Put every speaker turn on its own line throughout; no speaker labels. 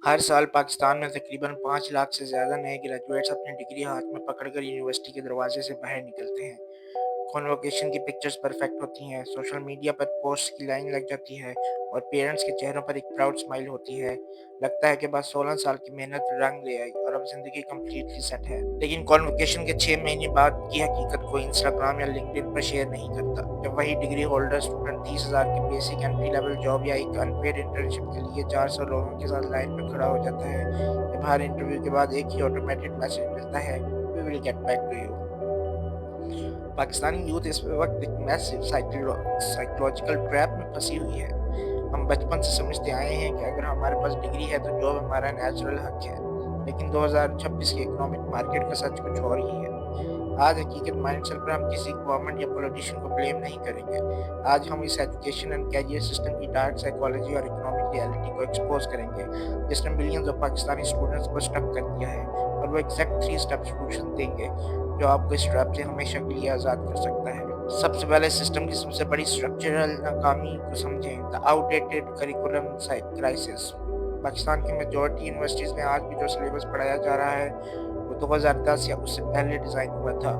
हर साल पाकिस्तान में तकरीबन 5 लाख से ज़्यादा नए ग्रेजुएट्स अपनी डिग्री हाथ में पकड़कर यूनिवर्सिटी के दरवाजे से बाहर निकलते हैं। कॉन्वोकेशन की पिक्चर्स परफेक्ट होती हैं, सोशल मीडिया पर पोस्ट की लाइन लग जाती है और पेरेंट्स के चेहरों पर एक प्राउड स्माइल होती है। लगता है कि बस 16 साल की मेहनत रंग ले आई और अब ज़िंदगी कंप्लीटली सेट है। लेकिन कॉन्वोकेशन के 6 महीने बाद की हकीकत कोई इंस्टाग्राम या लिंक्डइन पर शेयर नहीं करता। जब वही डिग्री होल्डर स्टूडेंट 30,000 की बेसिक एंट्री लेवल जॉब या एक अनपेड इंटर्नशिप के लिए 400 लोगों के साथ लाइन में खड़ा हो जाता है, जब हर इंटरव्यू के बाद एक ही ऑटोमेटेड मैसेज मिलता है, we will get back to you. Pakistani youth इस वक्त एक मैसिव साइकोलॉजिकल ट्रैप में फंसी हुई है। हम बचपन से समझते आए हैं कि अगर हमारे पास डिग्री है तो जॉब हमारा नेचुरल हक है। लेकिन 2026 के इकोनॉमिक मार्केट का सच कुछ और ही है। आज हकीकत माइंडसेट पर हम किसी गवर्नमेंट या पॉलिटिशियन को ब्लेम नहीं करेंगे। आज हम इस एजुकेशन एंड कैरियर सिस्टम की डार्क साइकोलॉजी और इकोनॉमिक रियलिटी को एक्सपोज करेंगे, जिसने मिलियंस ऑफ पाकिस्तानी स्टूडेंट्स को स्टक कर दिया है। और वो एग्जैक्ट 3 स्टेप सॉल्यूशन देंगे जो आपको इस ट्रैप से हमेशा के लिए आज़ाद कर सकता है। सबसे पहले सिस्टम की सबसे बड़ी स्ट्रक्चरल नाकामी को समझें, the outdated curriculum crisis. Pakistan की मेजॉरिटी यूनिवर्सिटीज़ में आज भी जो सिलेबस पढ़ाया जा रहा है वो 2010 या उससे पहले डिज़ाइन हुआ था।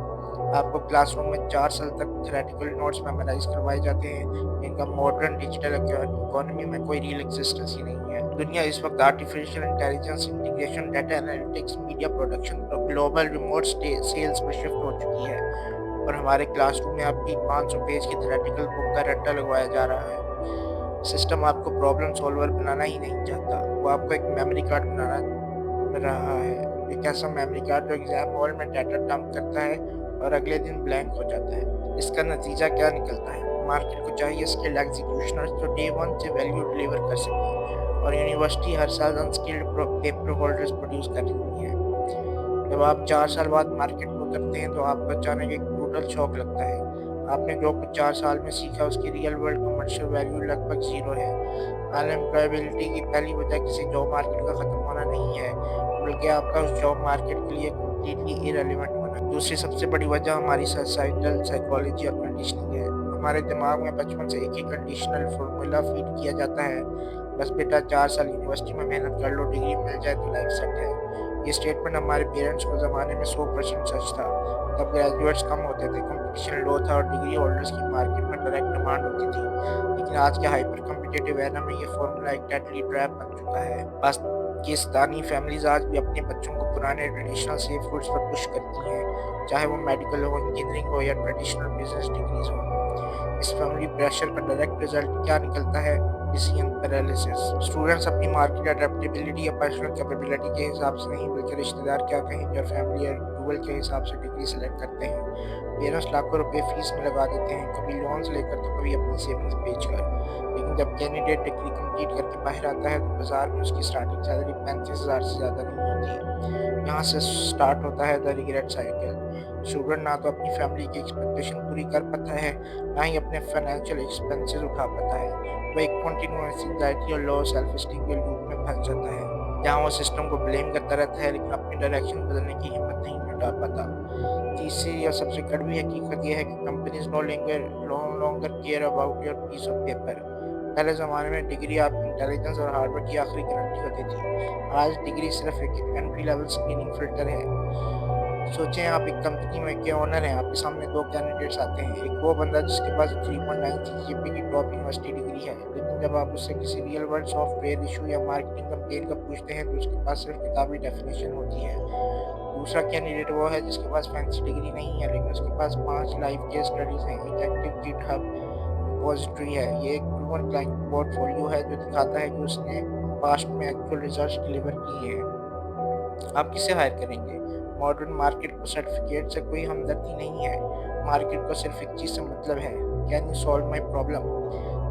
आपको क्लासरूम में 4 साल तक थ्योरेटिकल नोट्स मेमोराइज करवाए जाते हैं, इनका मॉडर्न डिजिटल इकोनॉमी में कोई रियल एग्जिस्टेंस ही नहीं है। दुनिया इस वक्त artificial intelligence, integration, data analytics, media production और ग्लोबल रिमोट सेल्स पर शिफ्ट हो चुकी है, और हमारे क्लासरूम में अब भी 500 पेज की थ्योरेटिकल बुक का रट्टा लगवाया जा रहा है। सिस्टम आपको प्रॉब्लम सॉल्वर बनाना ही नहीं चाहता, वो आपको एक मेमोरी कार्ड बनाना रहा है। एक ऐसा मेमोरी कार्ड जो एग्जाम हॉल में डाटा डंप करता है और अगले दिन ब्लैंक हो जाता है। इसका नतीजा क्या निकलता है? मार्केट को चाहिए स्किल्ड एग्जीक्यूशनर्स जो डे वन से वैल्यू डिलीवर कर सकें, और यूनिवर्सिटी हर साल अनस्किल्ड पेपर होल्डर्स प्रोड्यूस कर रही है। जब आप 4 साल बाद मार्केट में उतरते हैं तो आपको अचानक एक ब्रूटल शॉक लगता है। आपने जो कुछ 4 साल में सीखा उसकी रियल वर्ल्ड कमर्शियल वैल्यू लगभग ज़ीरो है। अनएम्प्लॉयबिलिटी की पहली वजह किसी जॉब मार्केट का ख़त्म होना नहीं है, बल्कि आपका उस जॉब मार्केट के लिए कंप्लीटली इर्रेलेवेंट होना। दूसरी सबसे बड़ी वजह हमारी सोसाइटल साइकोलॉजी और कंडीशनिंग है। हमारे दिमाग में बचपन से एक ही कंडीशनल फार्मूला फीड किया जाता है, बस बेटा 4 साल यूनिवर्सिटी में मेहनत कर लो, डिग्री मिल जाए तो लाइफ सेट है। ये स्टेटमेंट हमारे पेरेंट्स को ज़माने में 100% सच था। तब ग्रेजुएट्स कम होते थे, कंपटीशन लो था और डिग्री होल्डर्स की मार्केट में डायरेक्ट डिमांड होती थी। लेकिन आज के हाइपर कॉम्पिटिटिव एरा में ये फॉर्मूला एक डेडली ट्रैप बन चुका है। पाकिस्तानी फैमिलीज आज भी अपने बच्चों को पुराने ट्रेडिशनल सेफ रूट्स पर पुश करती हैं, चाहे वो मेडिकल हो, इंजीनियरिंग हो या ट्रेडिशनल बिजनेस डिग्रीज हो। इस फैमिली प्रेशर का डायरेक्ट रिजल्ट क्या निकलता है? Decision paralysis. स्टूडेंट्स अपनी मार्केट अडेप्टेबिलिटी या पर्सनल कैपेबिलिटी के हिसाब से नहीं, बल्कि रिश्तेदार क्या कहेंगे और फैमिली या अप्रूवल के हिसाब से डिग्री सेलेक्ट करते हैं। पेरेंट्स लाखों रुपए फीस में लगा देते हैं, कभी लोन्स लेकर तो कभी अपनी सेविंग्स बेचकर। लेकिन जब कैंडिडेट डिग्री कंप्लीट करके बाहर आता है तो बाजार में उसकी स्टार्टिंग सैलरी 35,000 से ज़्यादा नहीं होती। यहाँ से स्टार्ट होता है द रिग्रेट साइकिल। स्टूडेंट ना तो अपनी फैमिली की एक्सपेक्टेशन पूरी कर पाता है, ना ही अपने फाइनेंशियल एक्सपेंसेस उठा पाता है। वो एक कंटिन्यूअस एंजाइटी और लो सेल्फ एस्टीम के लूप में फंस जाता है, जहाँ वो सिस्टम को ब्लेम करता रहता है लेकिन अपनी डायरेक्शन बदलने की हिम्मत नहीं जुटा पाता। तीसरी या सबसे कड़वी हकीकत यह है कि companies no longer care about your piece of paper. पहले ज़माने में डिग्री आपकी इंटेलिजेंस और हार्डवर्क की आखिरी गारंटी होती थी। आज डिग्री सिर्फ एक एंट्री लेवल स्क्रीनिंग फिल्टर है। सोचें आप एक कंपनी में के ओनर हैं, आपके सामने 2 कैंडिडेट्स आते हैं। एक वो बंदा जिसके पास 3.9 जीपीए की टॉप यूनिवर्सिटी डिग्री है, लेकिन जब आप उससे किसी रियल वर्ल्ड सॉफ्टवेयर इशू या मार्केटिंग कैंपेन का पूछते हैं तो उसके पास सिर्फ किताबी डेफिनेशन होती है। दूसरा कैंडिडेट वो है जिसके पास फैंसी डिग्री नहीं है, लेकिन उसके पास 5 लाइव केस स्टडीज हैं, एक एक्टिव गिटहब रिपॉजिटरी है। ये एक प्रूवन क्लाइंट पोर्टफोलियो है जो दिखाता है कि उसने पास्ट में एक्चुअल रिजल्ट्स डिलीवर किए हैं। आप किसे हायर करेंगे? मॉडर्न मार्केट को सर्टिफिकेट से कोई हमदर्दी नहीं है। मार्केट को सिर्फ एक चीज़ से मतलब है, can you solve my problem?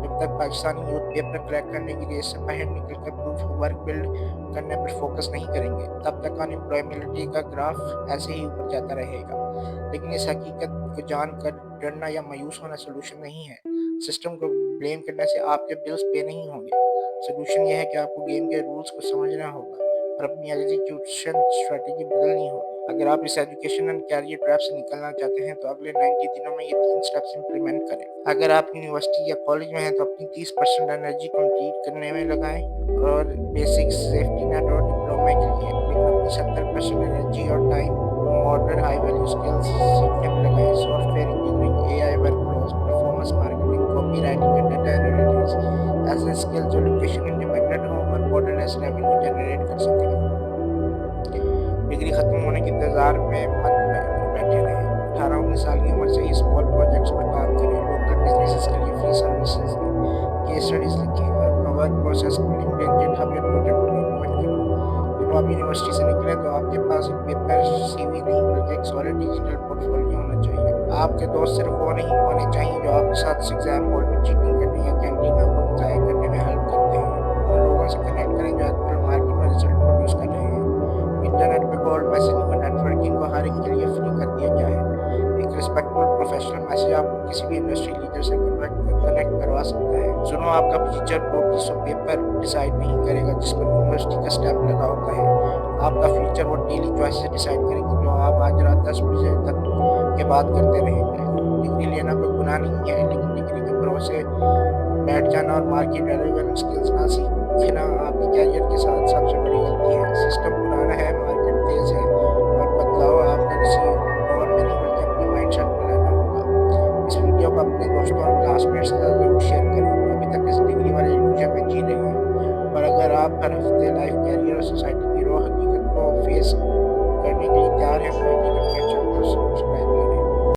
जब तक पाकिस्तानी यूथ पेपर क्रैक करने की रेस से बाहर निकलकर प्रूफ ऑफ वर्क बिल्ड करने पर फोकस नहीं करेंगे, तब तक अनएम्प्लॉयबिलिटी का ग्राफ ऐसे ही ऊपर जाता रहेगा। लेकिन इस हकीकत को जानकर डरना या मायूस होना सोल्यूशन नहीं है। सिस्टम को ब्लेम करने से आपके बिल्स पे नहीं होंगे। सोल्यूशन यह है कि आपको गेम के रूल्स को समझना होगा और अपनी एग्जीक्यूशन स्ट्रेटेजी बदलनी होगी। अगर आप इस एजुकेशन एंड कैरियर ट्रैप से निकलना चाहते हैं तो अगले 90 दिनों में ये 3 स्टेप्स इंप्लीमेंट करें। अगर आप यूनिवर्सिटी या कॉलेज में हैं तो अपनी 30% एनर्जी कंप्लीट करने में लगाएं और basic safety net professional energy और time modern high value skills सीखने में लगाएं। Software engineering, AI workflows, performance marketing, copywriting और डेटा एनालिटिक्स ऐसे स्किल जो लोकेशन इंडिपेंडेंट हो और मॉडर्नाइज रेवेन्यू जनरेट कर सकें। डिग्री खत्म होने के इंतजार में मत बैठे रहें। 18-19 साल की उम्र से ही स्मॉल प्रोजेक्ट्स पर काम करें, लोकल बिजनेसेस के लिए फ्री सर्विसेज दें, केस स्टडीज लिखें और अपना वर्क प्रोसेस को लिंक्डइन, गिटहब या ट्विटर पर डॉक्यूमेंट करें। जब आप यूनिवर्सिटी से निकले तो आपके पास एक पेपर सीवी नहीं बल्कि एक सॉलिड डिजिटल पोर्टफोलियो होना चाहिए। आपके दोस्त सिर्फ वो नहीं होने चाहिए जो आपके साथ एग्जाम हॉल में चीटिंग करने या कैंटीन में वक्त ज़ाया करने में हेल्प करते हैं। उन लोगों से कनेक्ट करें जो एक्चुअल मार्केट में रिजल्ट प्रोड्यूस कर रहे हैं। इंटरनेट पे कोल्ड मैसेजिंग और नेटवर्किंग को हर एक के लिए फ्री कर दिया गया है। एक रिस्पेक्टफुल प्रोफेशनल मैसेज आपको किसी भी इंडस्ट्री लीडर से कनेक्ट करवा सकता है। सुनो, आपका फ्यूचर वो पीस ऑफ पेपर डिसाइड नहीं करेगा जिस पर यूनिवर्सिटी का स्टैम्प लगा होता है। आपका फ्यूचर वो डेली चॉइसेस डिसाइड करेगी जो आप आज रात 10 बजे तक के बाद करते रहेंगे। डिग्री लेना कोई गुनाह नहीं है, लेकिन डिग्री के भरोसे बैठ जाना और मार्केट रेलेवेंट स्किल्स ना सीखना आपके कैरियर के साथ सबसे बड़ी गलती है। सिस्टम पुराना है, मार्केट तेज है और बदलाव आपको किसी और में नहीं बल्कि अपने माइंडसेट में लाना होगा। इस वीडियो को अपने दोस्तों और क्लासमेट्स के साथ जरूर शेयर करें जो अभी तक इस डिग्री वाले इल्यूजन में जी रहे हैं। और अगर आप हर हफ्ते लाइफ, कैरियर और सोसाइटी